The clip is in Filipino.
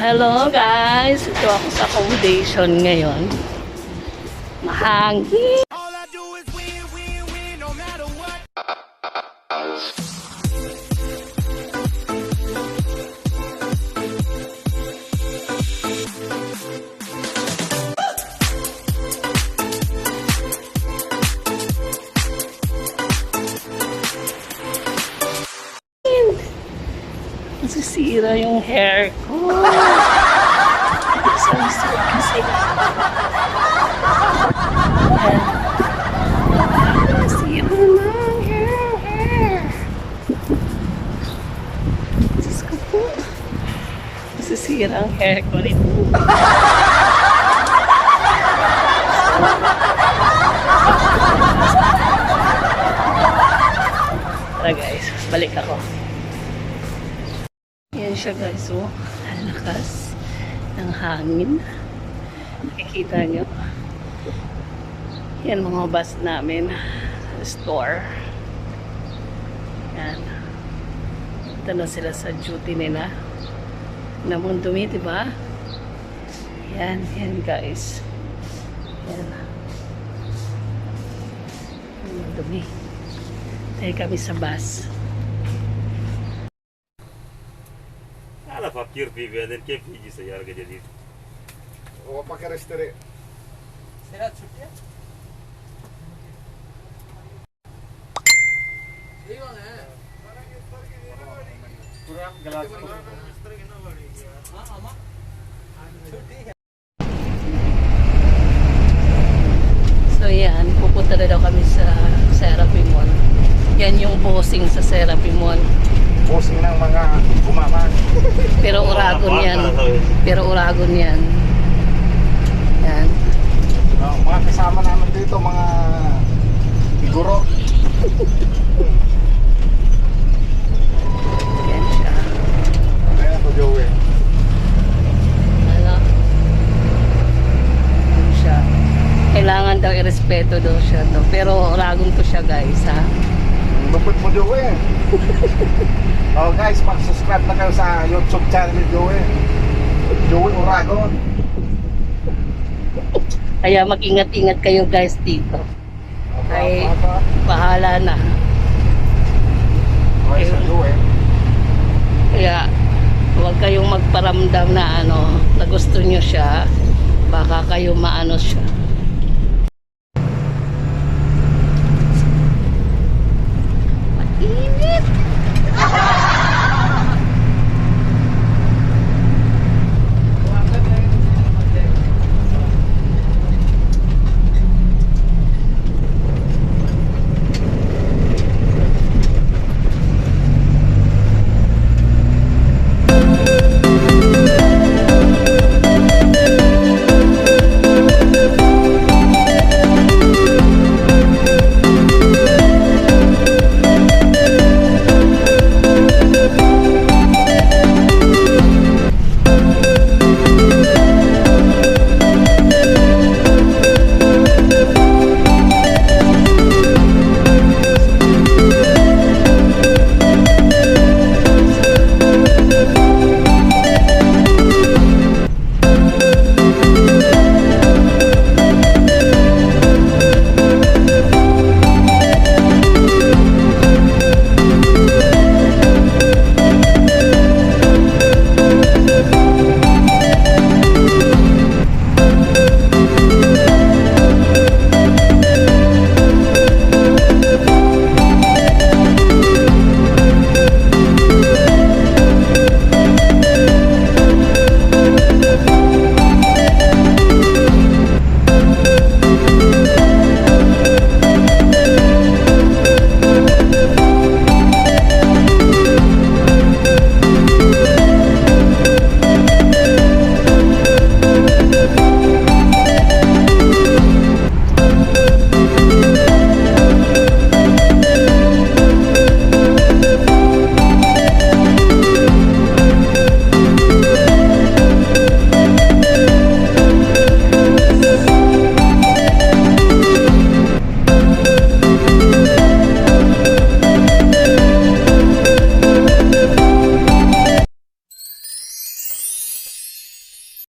Hello guys! Ito ako sa accommodation ngayon. Mahangin! Nasisira yung hair ko. Nasisira kasi. Nasisira ng hair. Diyos ko po. Nasisira ang hair ko nito. Tara guys, balik ako. Yan siya guys, oh. Ang lakas ng hangin. Nakikita nyo. Yan mga bus namin. Store. Yan. Ito na sila sa duty nila. Namang dumi, diba? Yan, yan guys. Yan. Namang dumi. Dahil kami sa bus. على فكر في هذا كيف يجي سيارة جديد هو فكر يشتري سيارات شفتيها؟ ايوه انا kurang gelas So yan, pupunta na daw kami sa Therapy Mall. Yan yung bossing sa Therapy Mall. bossing ng mga gumama. Pero uragon yan. Pero uragon yan. Yan. Mga kasama namin dito, mga guro. Yan siya. Ayan po, Joey. Ano? Yan siya. Kailangan daw irespeto daw siya. No? Pero uragon to siya guys, ha? Lupit mo, Joey. Oh guys, mag-subscribe na kayo sa YouTube channel ni Joey. Joey Uragon. Kaya mag-ingat-ingat kayo guys dito. Ay, bahala na. Okay, sa Joey. Kaya, huwag kayong magparamdam na ano, na gusto nyo siya. Baka kayo maano siya.